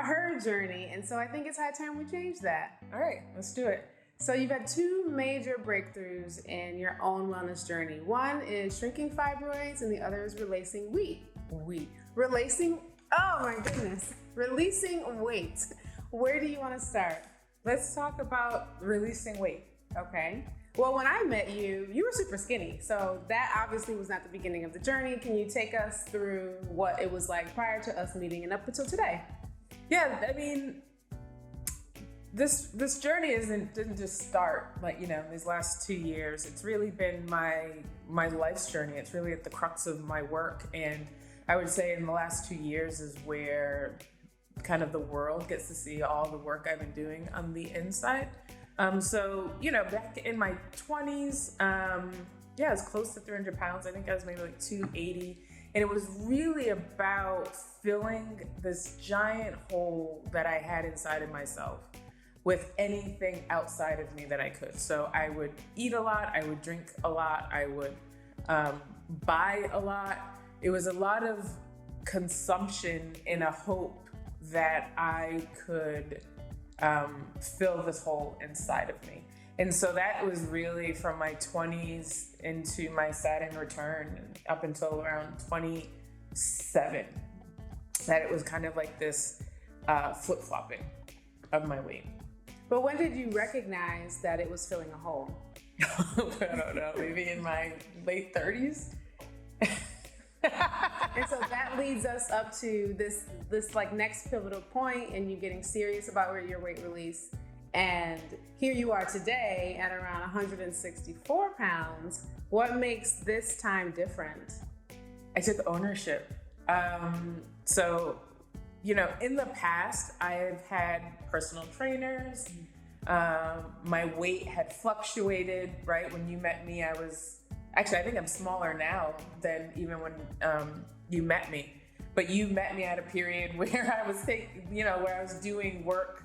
her journey. And so I think it's high time we change that. All right, let's do it. So you've had two major breakthroughs in your own wellness journey. One is shrinking fibroids and the other is releasing weight. Releasing weight. Where do you want to start? Let's talk about releasing weight. Okay. Well, when I met you, you were super skinny. So that obviously was not the beginning of the journey. Can you take us through what it was like prior to us meeting and up until today? Yeah, I mean, this journey didn't just start like, these last 2 years. It's really been my life's journey. It's really at the crux of my work. And I would say in the last 2 years is where kind of the world gets to see all the work I've been doing on the inside. So, back in my 20s, I was close to 300 pounds. I think I was maybe like 280. And it was really about filling this giant hole that I had inside of myself with anything outside of me that I could. So I would eat a lot, I would drink a lot, I would buy a lot. It was a lot of consumption in a hope that I could fill this hole inside of me. And so that was really from my 20s into my Saturn return up until around 27, that it was kind of like this flip-flopping of my weight. But when did you recognize that it was filling a hole? I don't know, maybe in my late 30s. And so that leads us up to this like next pivotal point and you getting serious about your weight release. And here you are today at around 164 pounds. What makes this time different? I took ownership. So, in the past, I have had personal trainers. My weight had fluctuated, right? When you met me, I think I'm smaller now than even when you met me. But you met me at a period where I was doing work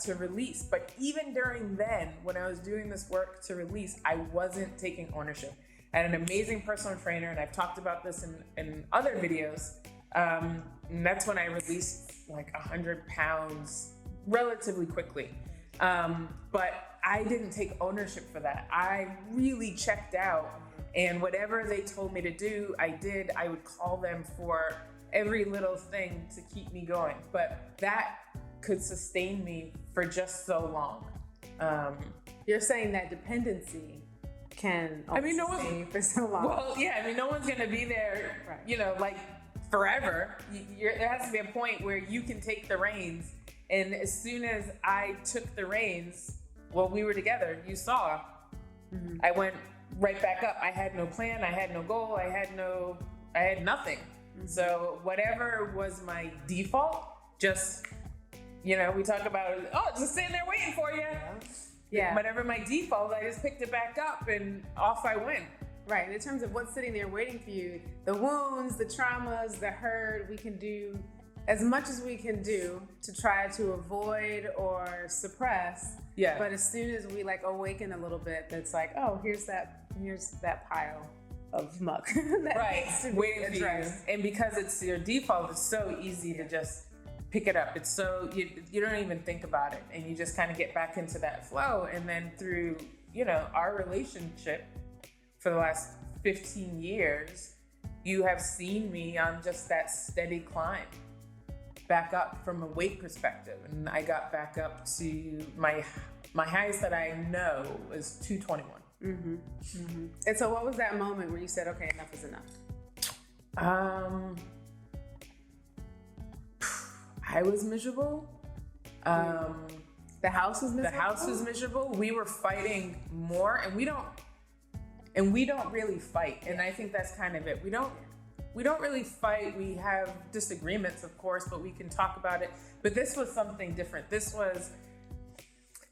to release. But even during then, when I was doing this work to release, I wasn't taking ownership. I had an amazing personal trainer, and I've talked about this in other videos. And that's when I released like 100 pounds relatively quickly. But I didn't take ownership for that. I really checked out, and whatever they told me to do, I did. I would call them for every little thing to keep me going. But that could sustain me for just so long. You're saying that dependency can sustain you for so long. Well, yeah, no one's going to be there, right, like forever. There has to be a point where you can take the reins. And as soon as I took the reins, we were together, you saw, I went right back up. I had no plan, I had no goal, I had nothing. So whatever was my default, just, we talk about, just sitting there waiting for you. Yeah. Whatever my default, I just picked it back up and off I went. Right. In terms of what's sitting there waiting for you, the wounds, the traumas, the hurt, we can do as much as we can do to try to avoid or suppress. Yeah. But as soon as we awaken a little bit, that's like, here's that pile of muck that needs to be addressed. And because it's your default, it's so easy to just pick it up. It's so you don't even think about it, and you just kind of get back into that flow. And then through our relationship for the last 15 years, you have seen me on just that steady climb back up from a weight perspective. And I got back up to my highest that I know is 221. Mm-hmm. Mm-hmm. And so what was that moment where you said, okay, enough is enough? I was miserable. The house was miserable? The house was miserable. We were fighting more, and we don't really fight. And I think that's kind of it. We don't really fight. We have disagreements, of course, but we can talk about it. But this was something different. This was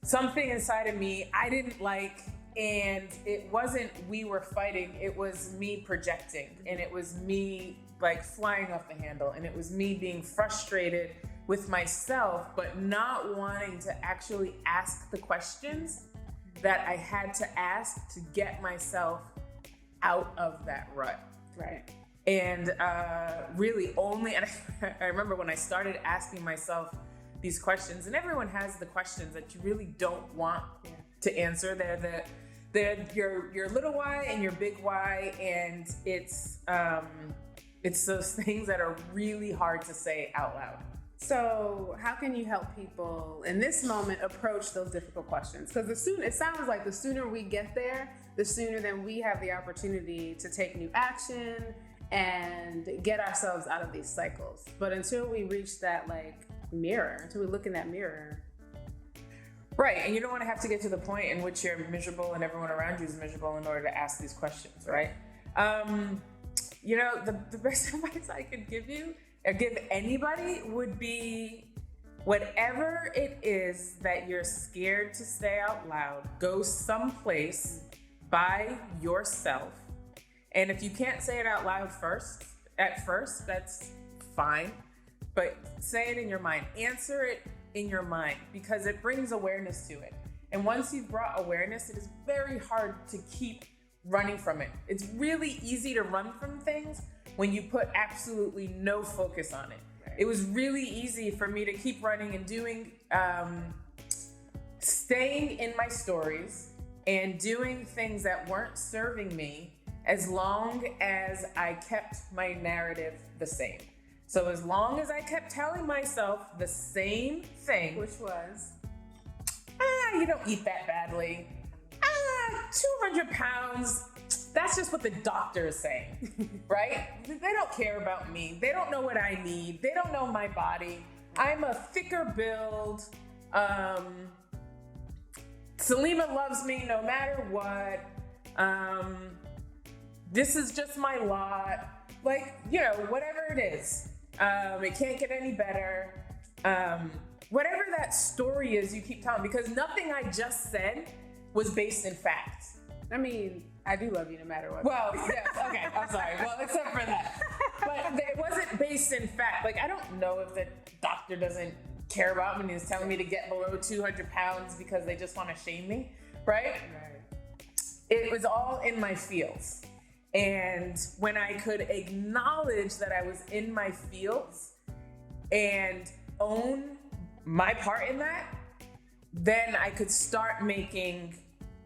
something inside of me I didn't like, and it wasn't we were fighting. It was me projecting, and it was me flying off the handle, and it was me being frustrated with myself, but not wanting to actually ask the questions that I had to ask to get myself out of that rut. Right. And really only, and I remember when I started asking myself these questions, and everyone has the questions that you really don't want to answer. They're your little why and your big why, and it's those things that are really hard to say out loud. So how can you help people in this moment approach those difficult questions? Because it sounds like the sooner we get there, the sooner then we have the opportunity to take new action and get ourselves out of these cycles. But until we reach that mirror, until we look in that mirror. Right, and you don't want to have to get to the point in which you're miserable and everyone around you is miserable in order to ask these questions, right? The best advice I could give you, or give anybody, would be whatever it is that you're scared to say out loud, go someplace by yourself. And if you can't say it out loud at first, that's fine. But say it in your mind, answer it in your mind, because it brings awareness to it. And once you've brought awareness, it is very hard to keep running from it. It's really easy to run from things when you put absolutely no focus on it. Right. It was really easy for me to keep running and doing, staying in my stories and doing things that weren't serving me, as long as I kept my narrative the same. So as long as I kept telling myself the same thing, which was, you don't eat that badly. 200 pounds, that's just what the doctor is saying, right? They don't care about me. They don't know what I need. They don't know my body. I'm a thicker build. Salima loves me no matter what. This is just my lot. Whatever it is. It can't get any better. Whatever that story is you keep telling, because nothing I just said was based in fact. I mean, I do love you no matter what. Well, yes, okay, I'm sorry. Well, except for that. But it wasn't based in fact. I don't know if the doctor doesn't care about me and is telling me to get below 200 pounds because they just want to shame me, right? It was all in my feels. And when I could acknowledge that I was in my fields and own my part in that, then I could start making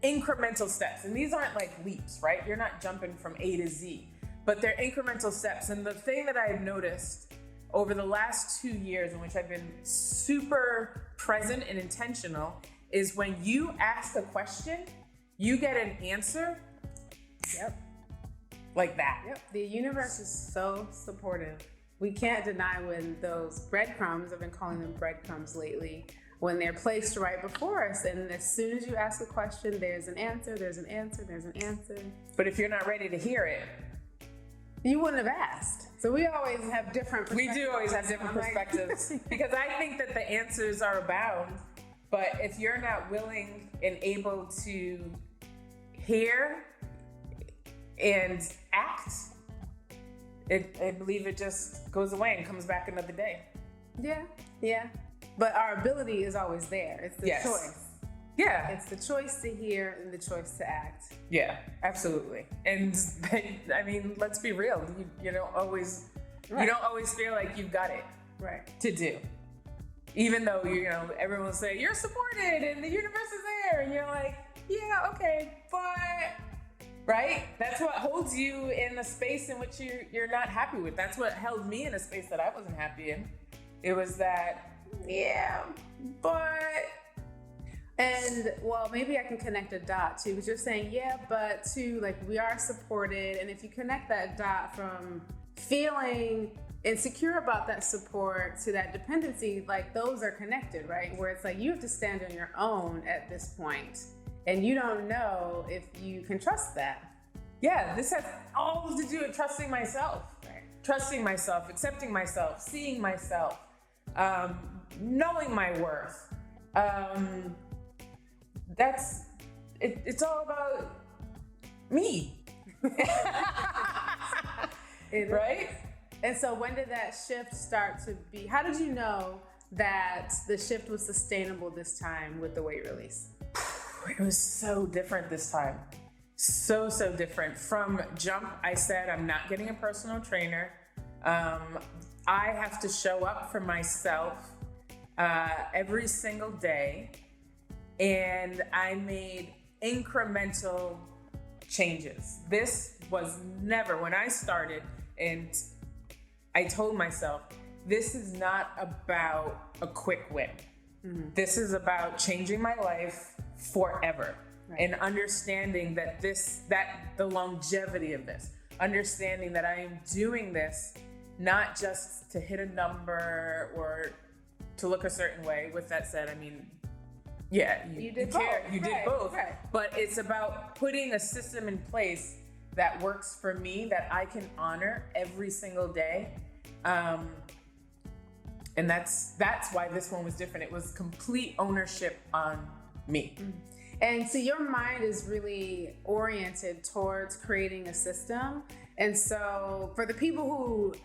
incremental steps. And these aren't leaps, right? You're not jumping from A to Z, but they're incremental steps. And the thing that I've noticed over the last 2 years, in which I've been super present and intentional, is when you ask a question, you get an answer. Yep. Like that. Yep. The universe is so supportive. We can't deny when those breadcrumbs, I've been calling them breadcrumbs lately, when they're placed right before us. And as soon as you ask a question, there's an answer, there's an answer, there's an answer. But if you're not ready to hear it, you wouldn't have asked. So we always have different perspectives. We do always have different perspectives. Because I think that the answers are abound. But if you're not willing and able to hear and act, I believe it just goes away and comes back another day. Yeah. But our ability is always there. It's the choice. Yeah. It's the choice to hear and the choice to act. Yeah, absolutely. And let's be real. You don't always feel like you've got it to do. Even though everyone will say you're supported and the universe is there, and you're like, yeah, okay, but right? That's what holds you in a space in which you're not happy with. That's what held me in a space that I wasn't happy in. It was that, and well, maybe I can connect a dot too, because you're saying, but too, we are supported. And if you connect that dot from feeling insecure about that support to that dependency, those are connected, right? Where it's you have to stand on your own at this point. And you don't know if you can trust that. Yeah, this has all to do with trusting myself. Right. Trusting myself, accepting myself, seeing myself, knowing my worth. It's all about me. Right? And so when did that shift start to be? How did you know that the shift was sustainable this time with the weight release? It was so different this time. so different. From jump, I said I'm not getting a personal trainer. I have to show up for myself every single day, and I made incremental changes. This was never, when I started, and I told myself, this is not about a quick win. This is about changing my life forever. Right. And understanding that the longevity of this, understanding that I am doing this not just to hit a number or to look a certain way. With that said, I mean, yeah, you did both. Right. But it's about putting a system in place that works for me, that I can honor every single day. And that's why this one was different. It was complete ownership on me. And so your mind is really oriented towards creating a system. And so for the people who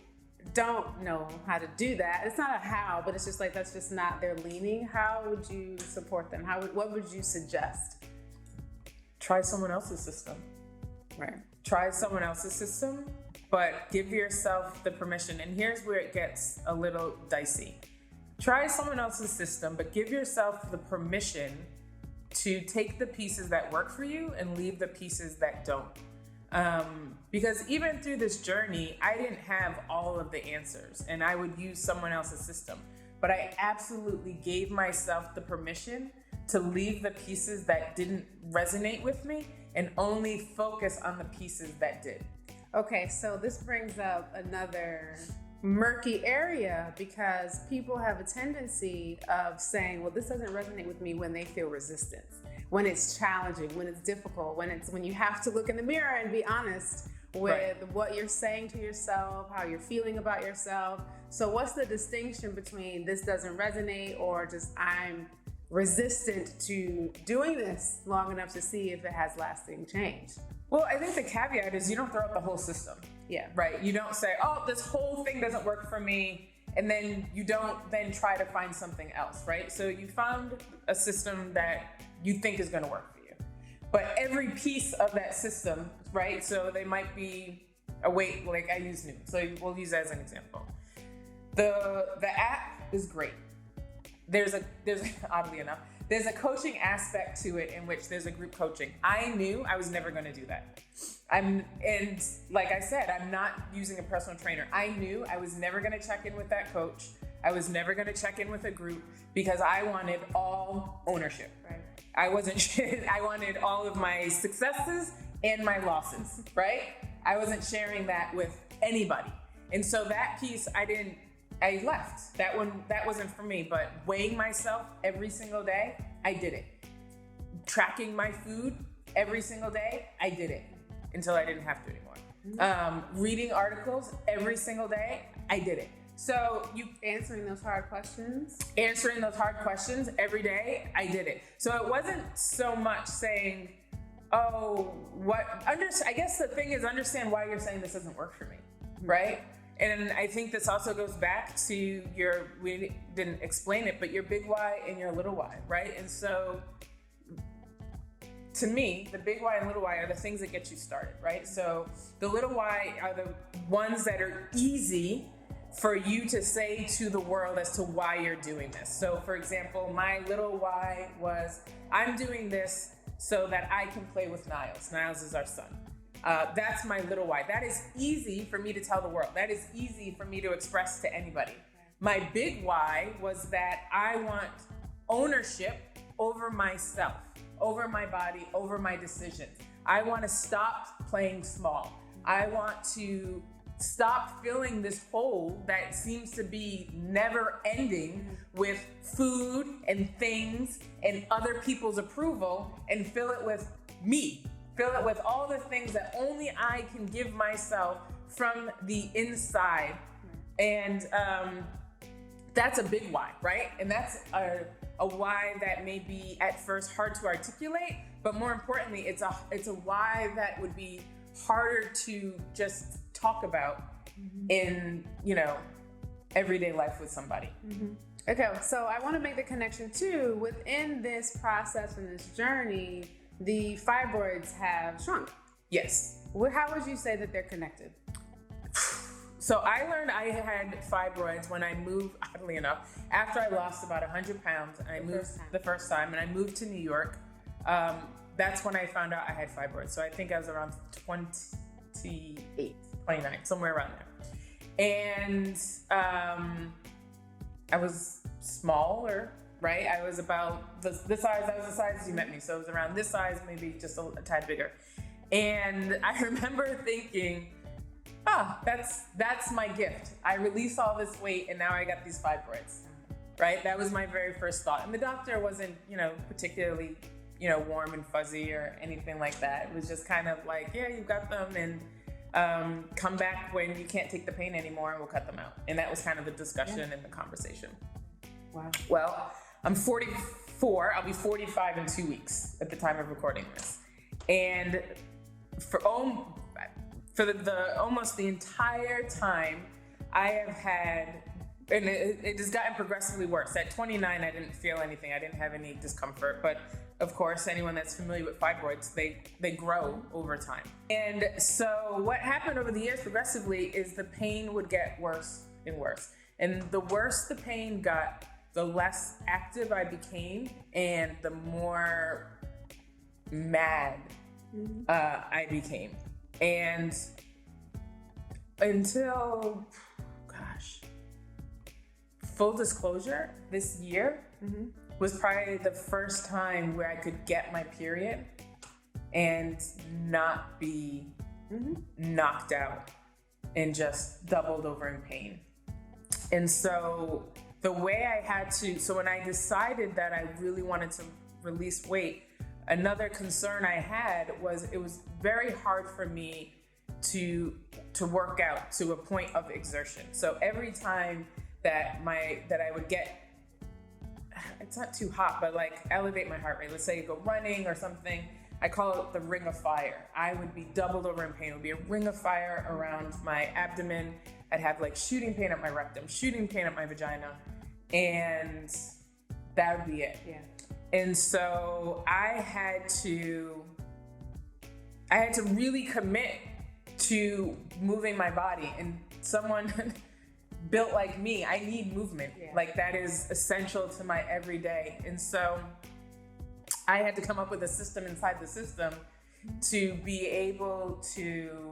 don't know how to do that, it's not a how, but it's just like, that's just not their leaning. How would you support them? What would you suggest? Try someone else's system. Right. Try someone else's system, but give yourself the permission. And here's where it gets a little dicey. Try someone else's system, but give yourself the permission to take the pieces that work for you and leave the pieces that don't. Because even through this journey, I didn't have all of the answers, and I would use someone else's system. But I absolutely gave myself the permission to leave the pieces that didn't resonate with me and only focus on the pieces that did. Okay, so this brings up another murky area, because people have a tendency of saying, well, this doesn't resonate with me, when they feel resistance, when it's challenging, when it's difficult, when you have to look in the mirror and be honest with what you're saying to yourself, how you're feeling about yourself. So what's the distinction between this doesn't resonate or just I'm resistant to doing this long enough to see if it has lasting change? Well, I think the caveat is you don't throw out the whole system. Yeah. Right. You don't say, oh, this whole thing doesn't work for me. And then you don't then try to find something else. Right. So you found a system that you think is going to work for you. But every piece of that system, right? So they might be a weight, like I use Noom. So we'll use that as an example. The app is great. There's oddly enough, there's a coaching aspect to it in which there's a group coaching. I knew I was never going to do that. And like I said, I'm not using a personal trainer. I knew I was never going to check in with that coach. I was never going to check in with a group, because I wanted all ownership. Right. I wanted all of my successes and my losses, right? I wasn't sharing that with anybody. And so that piece, I left. That wasn't for me. But weighing myself every single day, I did it. Tracking my food every single day, I did it until I didn't have to anymore. Reading articles every single day, I did it. So answering those hard questions every day, I did it. So it wasn't so much saying, oh, I guess the thing is, understand why you're saying this doesn't work for me, right? And I think this also goes back to we didn't explain it, but your big why and your little why, right? And so to me, the big why and little why are the things that get you started, right? So the little why are the ones that are easy for you to say to the world as to why you're doing this. So for example, my little why was, I'm doing this so that I can play with Niles. Niles is our son. That's my little why. That is easy for me to tell the world. That is easy for me to express to anybody. My big why was that I want ownership over myself, over my body, over my decisions. I want to stop playing small. I want to stop filling this hole that seems to be never ending with food and things and other people's approval, and fill it with me. Fill it with all the things that only I can give myself from the inside. And that's a big why, right? And that's a why that may be at first hard to articulate, but more importantly, it's a why that would be harder to just talk about in, everyday life with somebody. Okay, so I want to make the connection too, within this process and this journey, the fibroids have shrunk. Yes. How would you say that they're connected? So I learned I had fibroids when I moved, oddly enough, after I lost about 100 pounds. And I moved the first time, and I moved to New York. That's when I found out I had fibroids. So I think I was around 28, 29, somewhere around there. And I was smaller, right? I was about the size, I was the size you met me. So it was around this size, maybe just a tad bigger. And I remember thinking, that's my gift. I release all this weight and now I got these fibroids, right? That was my very first thought. And the doctor wasn't, particularly, warm and fuzzy or anything like that. It was just kind of like, yeah, you've got them, and come back when you can't take the pain anymore and we'll cut them out. And that was kind of the discussion and the conversation. Wow. Well, I'm 44. I'll be 45 in 2 weeks at the time of recording this. And for the almost the entire time I have had, and it has gotten progressively worse. At 29, I didn't feel anything. I didn't have any discomfort. But of course, anyone that's familiar with fibroids, they grow over time. And so what happened over the years progressively is the pain would get worse and worse. And the worse the pain got, the less active I became and the more mad I became. And until, full disclosure, this year was probably the first time where I could get my period and not be knocked out and just doubled over in pain. And so the way I had to, so when I decided that I really wanted to release weight, another concern I had was it was very hard for me to work out to a point of exertion. So every time that I would get, it's not too hot, but like elevate my heart rate. Let's say you go running or something. I call it the ring of fire. I would be doubled over in pain. It would be a ring of fire around my abdomen. I'd have like shooting pain at my rectum, shooting pain at my vagina, and that would be it. Yeah. And so I had to really commit to moving my body. And someone built like me, I need movement. Yeah. Like that is essential to my everyday. And so I had to come up with a system inside the system to be able to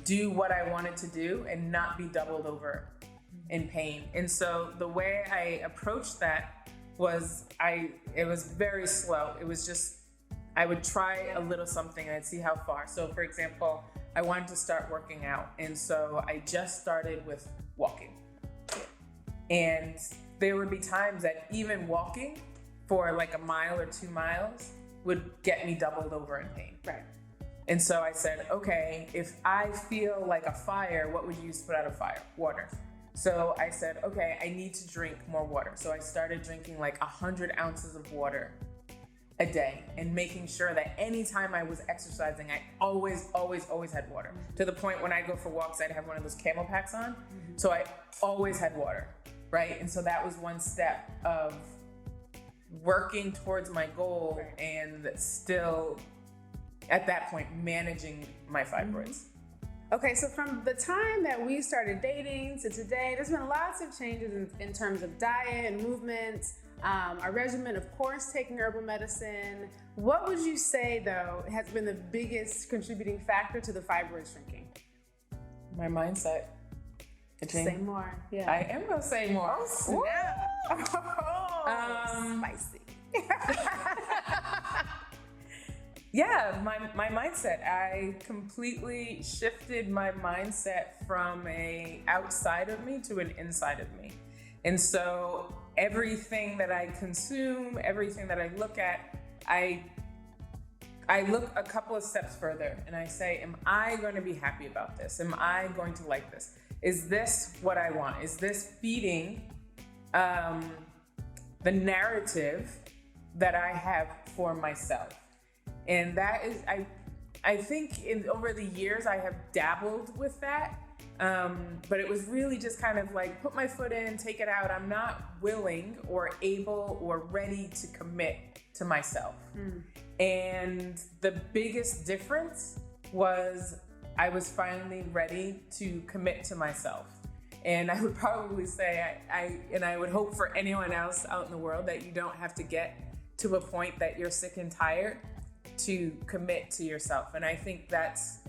do what I wanted to do and not be doubled over in pain. And so the way I approached that was it was very slow. It was just, I would try a little something and I'd see how far. So for example, I wanted to start working out. And so I just started with walking. And there would be times that even walking for like a mile or 2 miles would get me doubled over in pain. Right. And so I said, okay, if I feel like a fire, what would you use to put out a fire? Water. So I said, okay, I need to drink more water. So I started drinking like 100 ounces of water a day and making sure that anytime I was exercising, I always had water. To the point when I go for walks, I'd have one of those camel packs on. So I always had water, right? And so that was one step of working towards my goal and still at that point managing my fibroids. Okay, so from the time that we started dating to today, there's been lots of changes in terms of diet and movement, our regimen, of course, taking herbal medicine. What would you say, though, has been the biggest contributing factor to the fibroid shrinking? My mindset. Say more. Yeah. I am going to say more. Oh, snap. Spicy. Yeah, my mindset. I completely shifted my mindset from a outside of me to an inside of me. And so everything that I consume, everything that I look at, I look a couple of steps further and I say, am I going to be happy about this? Am I going to like this? Is this what I want? Is this feeding the narrative that I have for myself? And that is, I think over the years I have dabbled with that. But it was really just kind of like, put my foot in, take it out. I'm not willing or able or ready to commit to myself. And the biggest difference was I was finally ready to commit to myself. And I would probably say, I would hope for anyone else out in the world that you don't have to get to a point that you're sick and tired to commit to yourself. And I think that's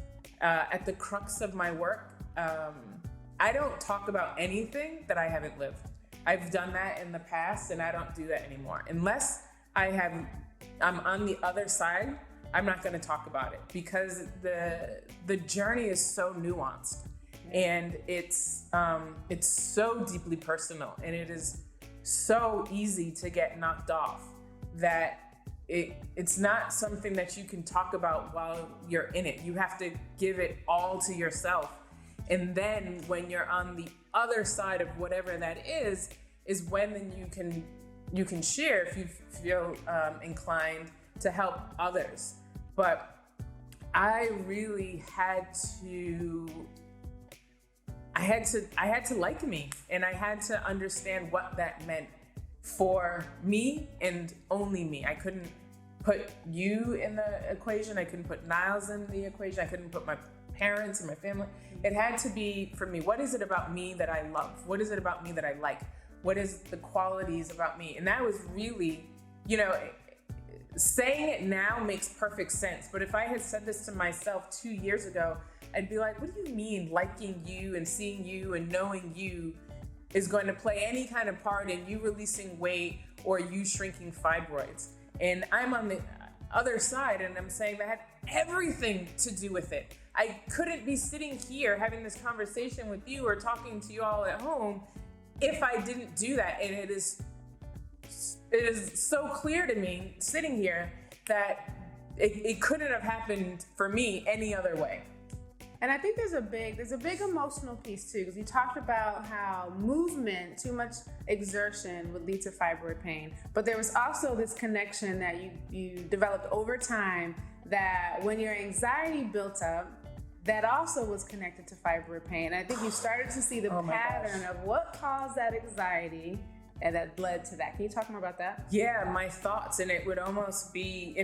at the crux of my work. I don't talk about anything that I haven't lived. I've done that in the past, and I don't do that anymore. Unless I'm on the other side, I'm not going to talk about it, because the journey is so nuanced, and it's so deeply personal, and it is so easy to get knocked off that it's not something that you can talk about while you're in it. You have to give it all to yourself. And then when you're on the other side of whatever that is when then you can share if you feel inclined to help others. But I really had to like me, and I had to understand what that meant for me and only me. I couldn't put you in the equation. I couldn't put Niles in the equation. I couldn't put my parents and my family. It had to be for me. What is it about me that I love? What is it about me that I like? What is the qualities about me? And that was really, saying it now makes perfect sense. But if I had said this to myself 2 years ago, I'd be like, what do you mean liking you and seeing you and knowing you is going to play any kind of part in you releasing weight or you shrinking fibroids? And I'm on the other side, and I'm saying that had everything to do with it. I couldn't be sitting here having this conversation with you or talking to you all at home if I didn't do that. And it is so clear to me sitting here that it couldn't have happened for me any other way. And I think there's a big emotional piece too, because you talked about how movement, too much exertion would lead to fibroid pain. But there was also this connection that you developed over time, that when your anxiety built up, that also was connected to fibroid pain. And I think you started to see the pattern of what caused that anxiety, and that led to that. Can you talk more about that? Yeah, my thoughts, and it would almost be,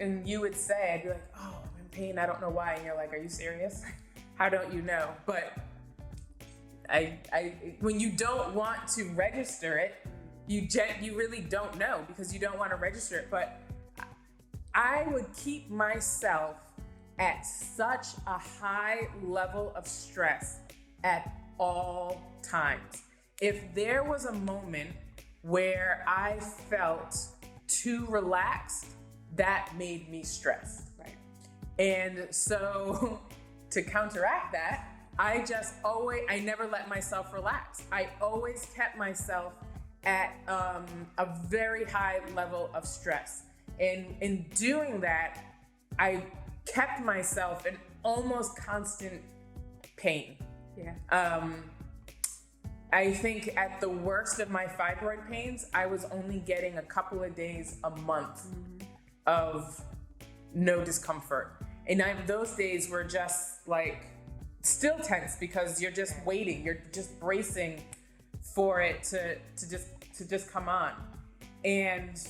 and you would say, I'd be like, oh, I'm in pain, I don't know why. And you're like, are you serious? How don't you know? But when you don't want to register it, you really don't know, because you don't want to register it. But I would keep myself at such a high level of stress at all times. If there was a moment where I felt too relaxed, that made me stressed. Right. And so to counteract that, I never let myself relax. I always kept myself at a very high level of stress. And in doing that, I kept myself in almost constant pain. Yeah. I think at the worst of my fibroid pains, I was only getting a couple of days a month of no discomfort. And those days were just like still tense, because you're just waiting, you're just bracing for it to just come on. And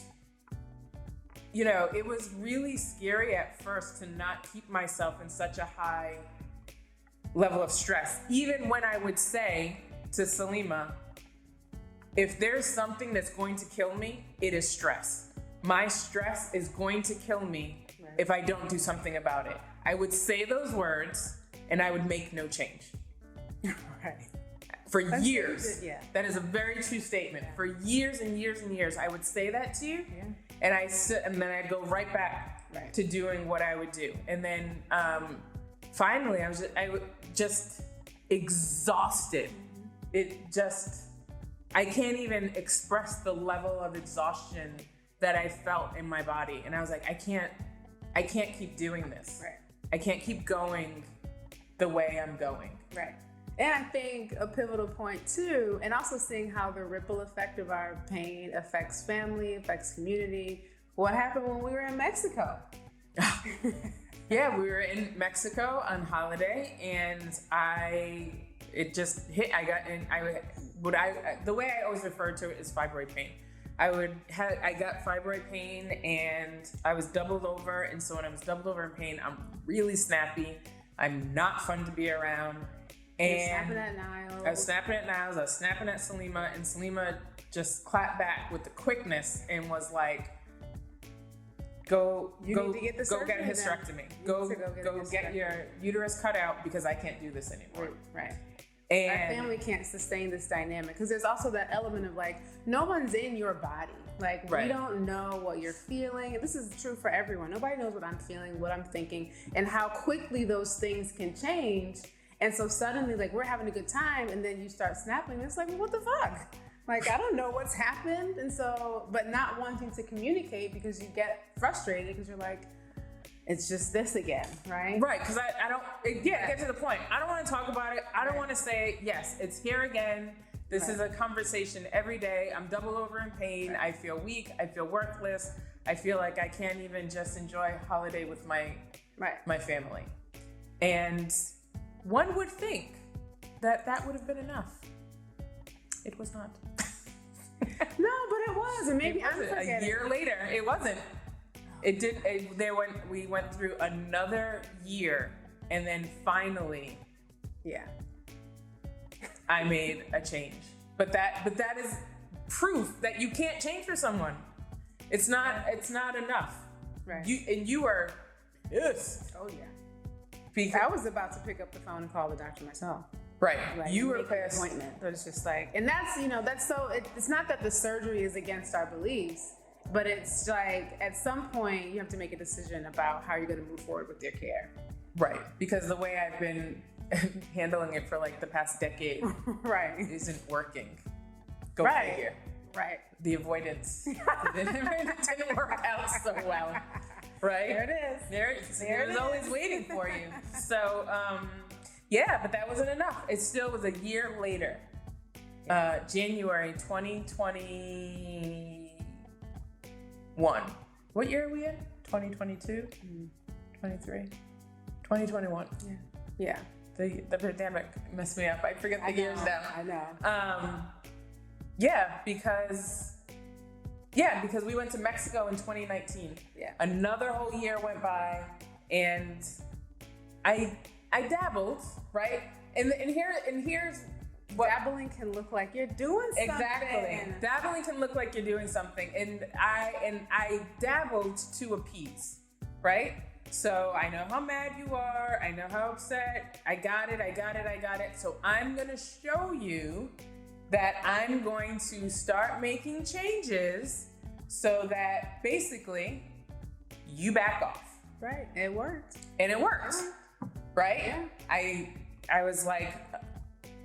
it was really scary at first to not keep myself in such a high level of stress. Even when I would say to Salima, if there's something that's going to kill me, it is stress. My stress is going to kill me if I don't do something about it. I would say those words and I would make no change. Right. For years. Yeah. That is a very true statement. For years and years and years, I would say that to you. Yeah. And then I'd go right back to doing what I would do. And then finally, I was just exhausted. I can't even express the level of exhaustion that I felt in my body. And I was like, I can't keep doing this. Right. I can't keep going the way I'm going. Right. And I think a pivotal point too, and also seeing how the ripple effect of our pain affects family, affects community. What happened when we were in Mexico? Yeah, we were in Mexico on holiday, and it just hit. The way I always refer to it is fibroid pain. I got fibroid pain, and I was doubled over, and so when I was doubled over in pain, I'm really snappy. I'm not fun to be around. And snapping at Niles. I was snapping at Niles. I was snapping at Salima, and Salima just clapped back with the quickness and was like, "Go get a hysterectomy. Go get your uterus cut out because I can't do this anymore." Right. And our family can't sustain this dynamic because there's also that element of like, no one's in your body. Like, we don't know what you're feeling. And this is true for everyone. Nobody knows what I'm feeling, what I'm thinking, and how quickly those things can change. And so suddenly, like, we're having a good time, and then you start snapping. And it's like, well, what the fuck? Like, I don't know what's happened. And so, but not wanting to communicate because you get frustrated because you're like, it's just this again, right? Right, because I don't, get to the point. I don't want to talk about it. I don't want to say, yes, it's here again. This is a conversation every day. I'm double over in pain. I feel weak. I feel worthless. I feel like I can't even just enjoy a holiday with my family. And one would think that would have been enough. It was not. No, but it was. And maybe I'm forgetting. A year later, it wasn't. It did. We went through another year, and then finally, I made a change. But that is proof that you can't change for someone. It's not enough. Right. You are pissed. Oh yeah. Because I was about to pick up the phone and call the doctor myself. Right. Like, you were pissed. Appointment. But it's just like, and that's so. It's not that the surgery is against our beliefs. But it's like, at some point, you have to make a decision about how you're going to move forward with your care. Right. Because the way I've been handling it for like the past decade isn't working. Go figure. Right. The avoidance. it didn't work out so well. Right? There it is. It was always waiting for you. So, but that wasn't enough. It still was a year later. January 2021. What year are we in? 2022? 23? 2021. Yeah. The pandemic messed me up. I forget the years now. I know. Because we went to Mexico in 2019. Yeah. Another whole year went by, and I dabbled, right? And here's what dabbling can look like you're doing something. Exactly. Dabbling can look like you're doing something. And I dabbled to appease, right? So I know how mad you are. I know how upset. I got it. So I'm going to show you that I'm going to start making changes so that basically you back off. Right. It worked. And it worked. Right? Yeah. I was like,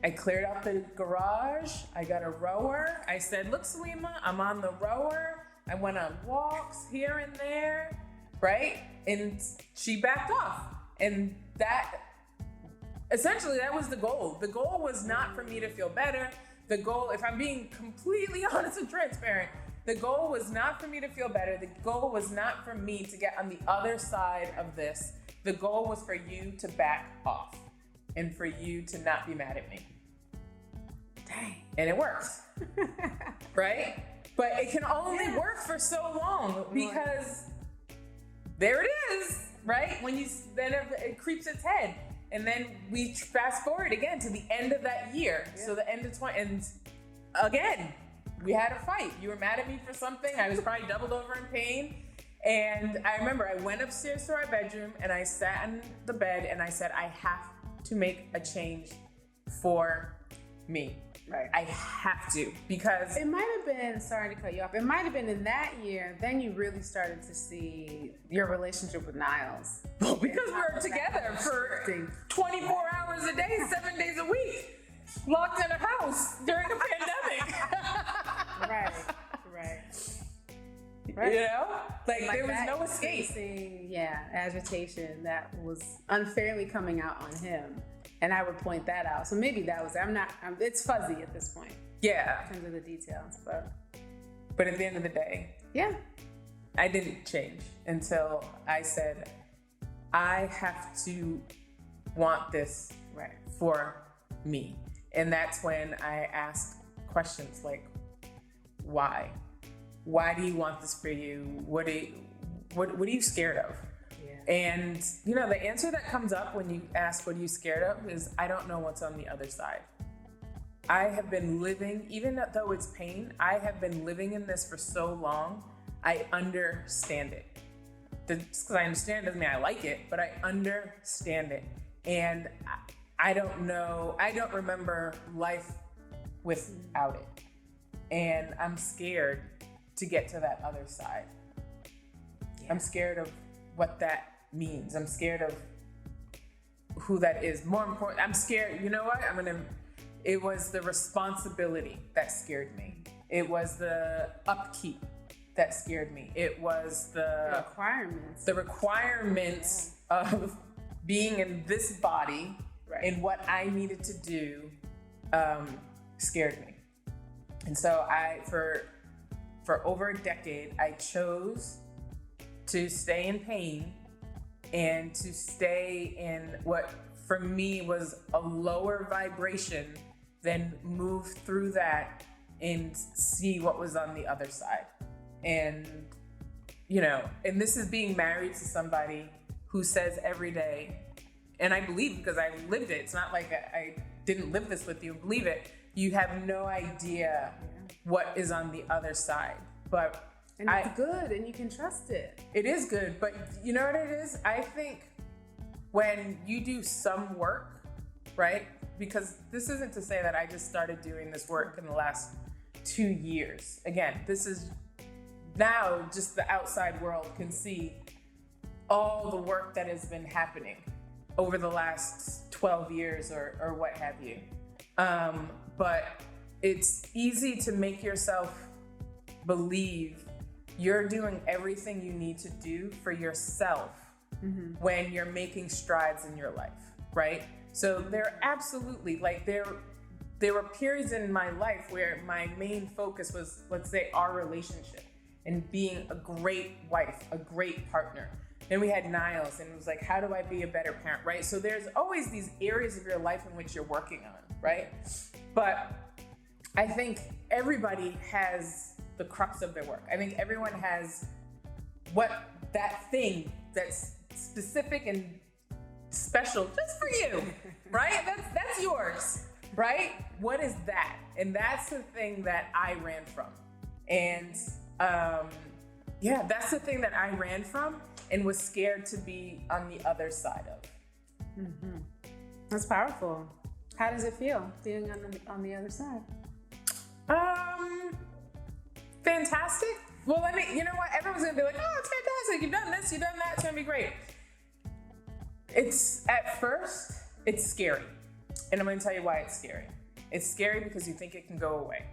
I cleared out the garage. I got a rower. I said, look, Salima, I'm on the rower. I went on walks here and there, right? And she backed off. And that was the goal. The goal was not for me to feel better. The goal, if I'm being completely honest and transparent, the goal was not for me to feel better. The goal was not for me to get on the other side of this. The goal was for you to back off and for you to not be mad at me. Dang. And it worked. Right? But it can only work for so long because there it is, right? Then it creeps its head. And then we fast forward again to the end of that year. Yeah. So the end of and again, we had a fight. You were mad at me for something. I was probably doubled over in pain. And I remember I went upstairs to our bedroom and I sat in the bed and I said, I have to make a change for me. Right. I have to, because it might have been, sorry to cut you off, it might have been in that year, then you really started to see your relationship with Niles. Well, because we were together for 24 hours a day, 7 days a week, locked in a house during a pandemic. Right. You know? Like there was no escape. Agitation that was unfairly coming out on him. And I would point that out. So maybe that was it. It's fuzzy at this point. Yeah. In terms of the details. But at the end of the day. Yeah. I didn't change until I said, I have to want this for me. And that's when I ask questions like, why? Why do you want this for you? What are you scared of? Yeah. And the answer that comes up when you ask what are you scared of is, I don't know what's on the other side. I have been living, even though it's pain, I have been living in this for so long, I understand it. Just because I understand it doesn't mean I like it, but I understand it. And I don't remember life without it. And I'm scared to get to that other side. Yeah. I'm scared of what that means. I'm scared of who that is. More important, I'm scared, you know what? It was the responsibility that scared me. It was the upkeep that scared me. It was the requirements of being in this body and what I needed to do scared me. And so for over a decade, I chose to stay in pain and to stay in what for me was a lower vibration, then move through that and see what was on the other side. And, and this is being married to somebody who says every day, and I believe because I lived it, it's not like I didn't live this with you and believe it, you have no idea what is on the other side. And it's good and you can trust it. It is good, but you know what it is? I think when you do some work, right? Because this isn't to say that I just started doing this work in the last 2 years. Again, this is now just the outside world can see all the work that has been happening over the last 12 years or what have you. But it's easy to make yourself believe you're doing everything you need to do for yourself when you're making strides in your life, right? So there absolutely, there were periods in my life where my main focus was, let's say, our relationship and being a great wife, a great partner. Then we had Niles, and it was like, how do I be a better parent, right? So there's always these areas of your life in which you're working on, right? But I think everybody has the crux of their work. I think everyone has what that thing that's specific and special just for you, right? That's yours, right? What is that? And that's the thing that I ran from. And that's the thing that I ran from and was scared to be on the other side of. Mm-hmm. That's powerful. How does it feel being on the other side? Fantastic. Well, you know what? Everyone's gonna be like, oh, it's fantastic. You've done this, you've done that. It's gonna be great. At first, it's scary. And I'm gonna tell you why it's scary. It's scary because you think it can go away.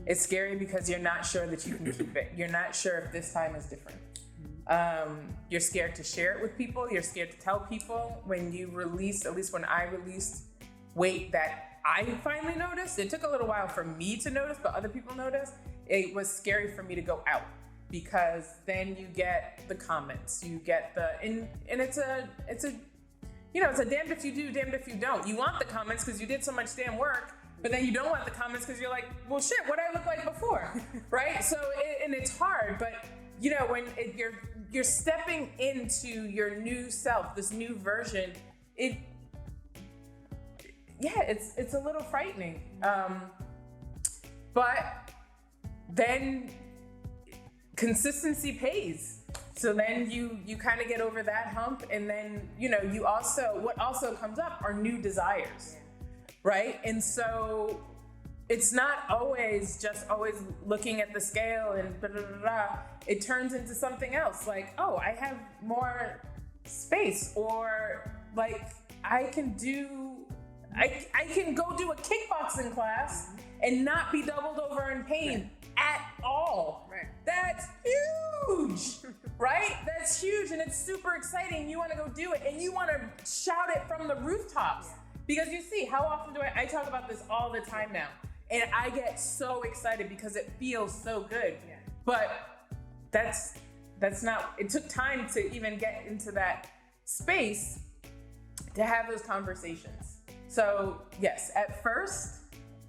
It's scary because you're not sure that you can keep it. You're not sure if this time is different. You're scared to share it with people. You're scared to tell people when you release, at least when I released weight that I finally noticed. It took a little while for me to notice, but other people noticed. It was scary for me to go out because then you get the comments, you get and it's a damned if you do, damned if you don't. You want the comments because you did so much damn work, but then you don't want the comments because you're like, well, shit, what did I look like before, right? So, and it's hard, but when you're stepping into your new self, this new version, it's a little frightening. But then consistency pays. So then you kind of get over that hump, and then what also comes up are new desires, right? And so it's not always looking at the scale and blah, blah, blah, blah. It turns into something else, like, oh, I have more space, or like I can go do a kickboxing class and not be doubled over in pain at all. Right. That's huge, right? That's huge, and it's super exciting. You want to go do it, and you want to shout it from the rooftops. Because you see, how often do I talk about this all the time now, and I get so excited because it feels so good. But that's not, it took time to even get into that space to have those conversations. So yes, at first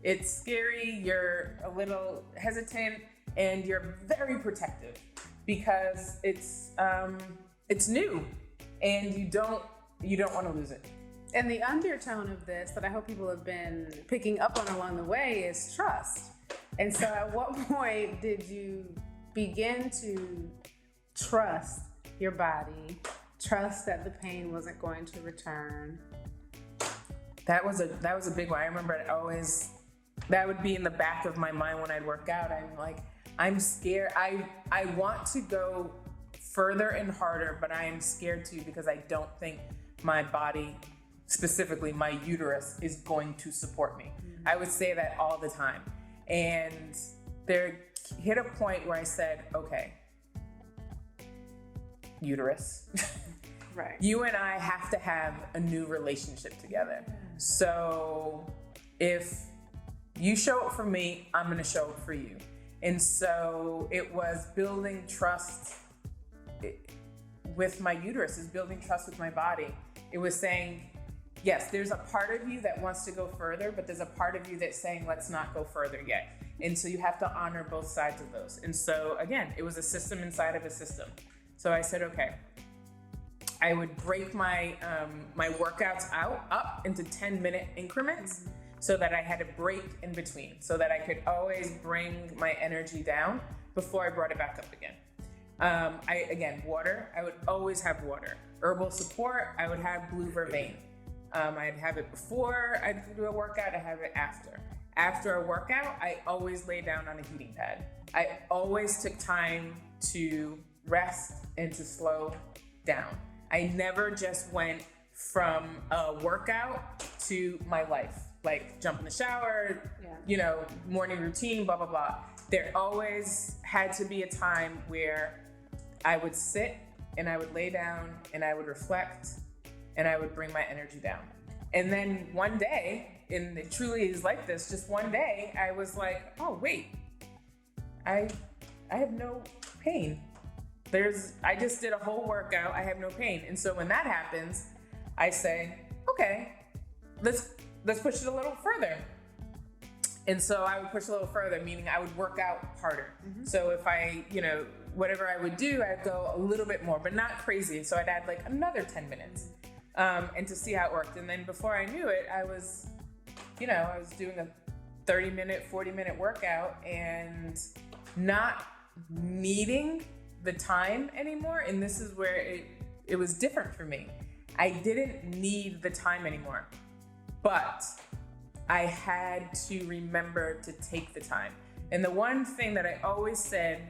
it's scary, you're a little hesitant, and you're very protective because it's new and you don't want to lose it. And the undertone of this that I hope people have been picking up on along the way is trust. And so at what point did you begin to trust your body, trust that the pain wasn't going to return? That was a big one. I remember that would be in the back of my mind when I'd work out. I'm like, I'm scared. I want to go further and harder, but I am scared to because I don't think my body, specifically my uterus, is going to support me. Mm-hmm. I would say that all the time. And there hit a point where I said, okay, uterus, right. You and I have to have a new relationship together. So if you show up for me, I'm going to show up for you. And so it was building trust with my uterus, is building trust with my body. It was saying, yes, there's a part of you that wants to go further, but there's a part of you that's saying, let's not go further yet. And so you have to honor both sides of those. And so again, it was a system inside of a system. So I said, okay, I would break my my workouts up into 10-minute increments so that I had a break in between, so that I could always bring my energy down before I brought it back up again. Water, I would always have water. Herbal support, I would have blue vervain. I'd have it before I'd do a workout, I have it after. After a workout, I always lay down on a heating pad. I always took time to rest and to slow down. I never just went from a workout to my life, like jump in the shower, morning routine, blah, blah, blah. There always had to be a time where I would sit and I would lay down and I would reflect and I would bring my energy down. And then one day, and it truly is like this, just one day, I was like, oh, wait, I have no pain. I just did a whole workout, I have no pain. And so when that happens, I say, okay, let's push it a little further. And so I would push a little further, meaning I would work out harder. Mm-hmm. So if I, whatever I would do, I'd go a little bit more, but not crazy. So I'd add like another 10 minutes and to see how it worked. And then before I knew it, I was doing a 30-minute, 40-minute workout and not needing the time anymore. And this is where it was different for me. I didn't need the time anymore, but I had to remember to take the time. And the one thing that I always said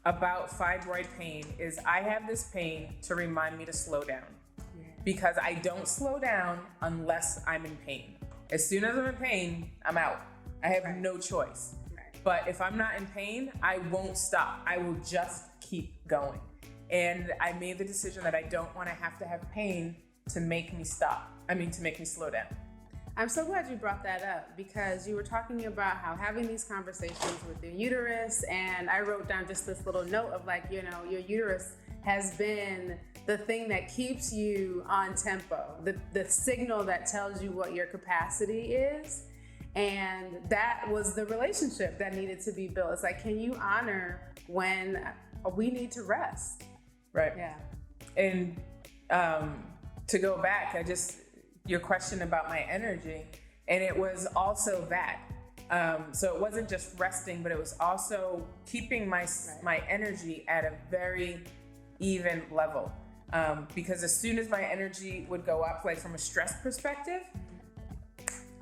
about fibroid pain is I have this pain to remind me to slow down, because I don't slow down unless I'm in pain. As soon as I'm in pain, I'm out. I have no choice. But if I'm not in pain, I won't stop. I will just keep going. And I made the decision that I don't want to have pain to make me to make me slow down. I'm so glad you brought that up, because you were talking about how having these conversations with your uterus, and I wrote down just this little note of like, your uterus has been the thing that keeps you on tempo, the signal that tells you what your capacity is. And that was the relationship that needed to be built. It's like, can you honor when we need to rest? Right. Yeah. And to go back, your question about my energy, and it was also that. So it wasn't just resting, but it was also keeping my energy at a very even level. Because as soon as my energy would go up, like from a stress perspective,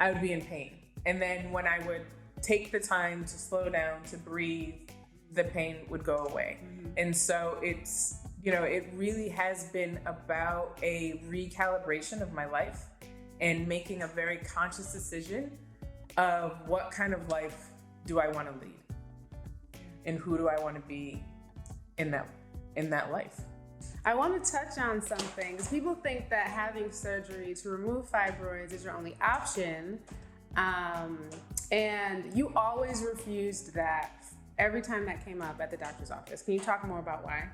I would be in pain. And then when I would take the time to slow down, to breathe, the pain would go away. Mm-hmm. And so it's, it really has been about a recalibration of my life and making a very conscious decision of what kind of life do I want to lead and who do I want to be in that life. I want to touch on something, because people think that having surgery to remove fibroids is your only option. And you always refused that every time that came up at the doctor's office. Can you talk more about why?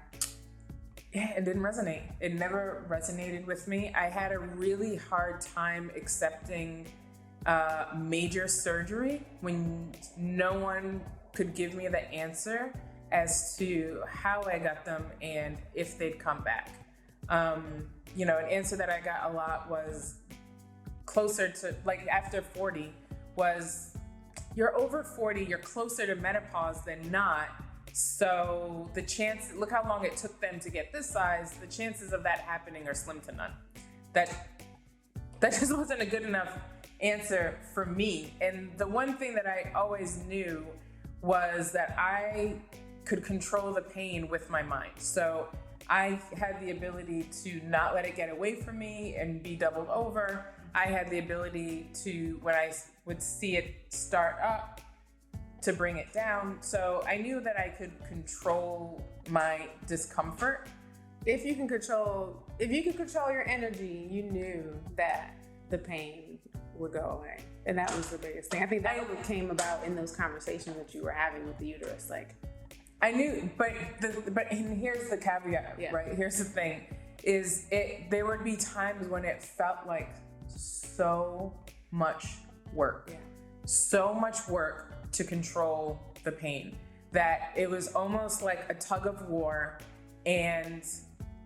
Yeah, it didn't resonate. It never resonated with me. I had a really hard time accepting major surgery when no one could give me the answer as to how I got them and if they'd come back. An answer that I got a lot was closer to, like, after 40 was, you're over 40, you're closer to menopause than not. So the chance, look how long it took them to get this size, the chances of that happening are slim to none. That just wasn't a good enough answer for me. And the one thing that I always knew was that I could control the pain with my mind. So I had the ability to not let it get away from me and be doubled over. I had the ability to, when I would see it start up, to bring it down. So I knew that I could control my discomfort. If you can control your energy, you knew that the pain would go away. And that was the biggest thing. I think that came about in those conversations that you were having with the uterus. Like, I knew, but and here's the caveat, right? Here's the thing, there would be times when it felt like so much work. Yeah. So much work to control the pain that it was almost like a tug of war, and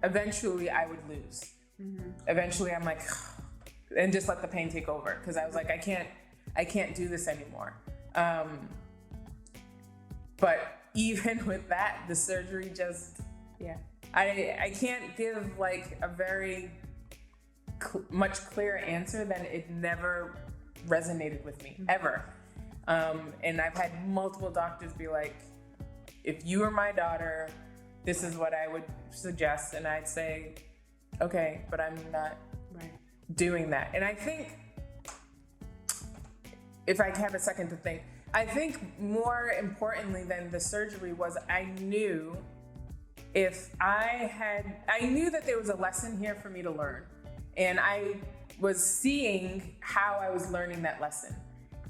eventually I would lose. Mm-hmm. Eventually I'm like, and just let the pain take over, because I was like, I can't do this anymore. But even with that, the surgery just, I can't give like a very much clearer answer than it never resonated with me, ever. And I've had multiple doctors be like, if you were my daughter, this is what I would suggest. And I'd say, okay, but I'm not doing that. And I think, if I have a second to think, I think more importantly than the surgery was I knew that there was a lesson here for me to learn. And I was seeing how I was learning that lesson.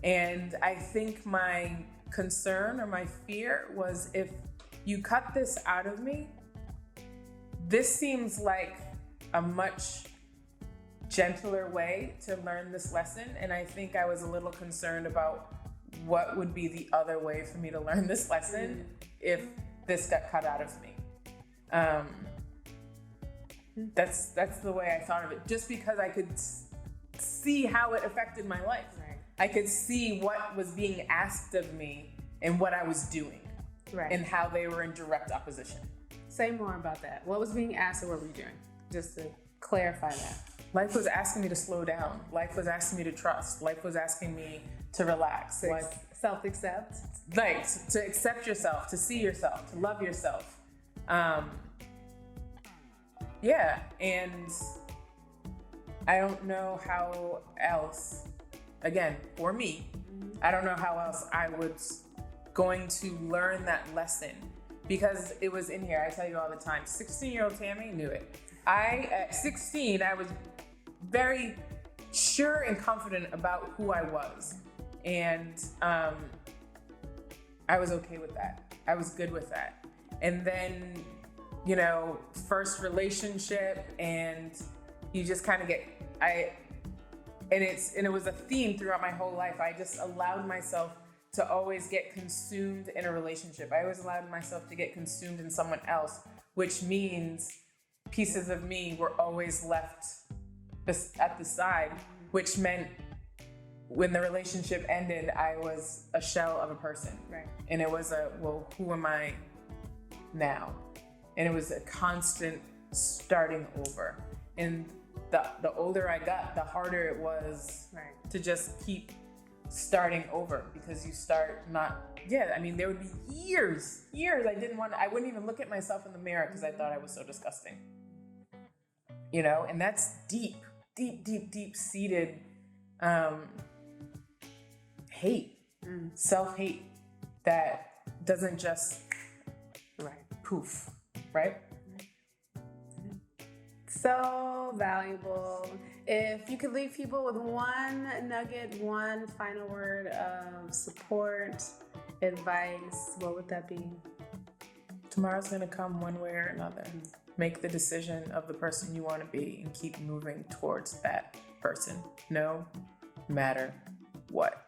And I think my concern or my fear was, if you cut this out of me, this seems like a much gentler way to learn this lesson. And I think I was a little concerned about what would be the other way for me to learn this lesson if this got cut out of me. That's the way I thought of it, just because I could see how it affected my life. Right. I could see what was being asked of me and what I was doing, and how they were in direct opposition. Say more about that. What was being asked and what were you doing? Just to clarify that. Life was asking me to slow down. Life was asking me to trust. Life was asking me to relax. Self-accept. Like, to accept yourself, to see yourself, to love yourself. And I don't know how else, again, for me, I don't know how else I was going to learn that lesson, because it was in here. I tell you all the time, 16-year-old Tami knew it. At 16, I was very sure and confident about who I was. And I was okay with that. I was good with that. And then, first relationship, and you just kind of it was a theme throughout my whole life. I just allowed myself to always get consumed in a relationship. I always allowed myself to get consumed in someone else, which means pieces of me were always left at the side, which meant when the relationship ended, I was a shell of a person. Right. And it was who am I now? And it was a constant starting over. And the older I got, the harder it was to just keep starting over, because you start there would be years I wouldn't even look at myself in the mirror because I thought I was so disgusting. And that's deep seated hate, self-hate that doesn't just poof, right? So valuable. If you could leave people with one nugget, one final word of support, advice, what would that be? Tomorrow's gonna come one way or another. make the decision of the person you want to be and keep moving towards that person, no matter what.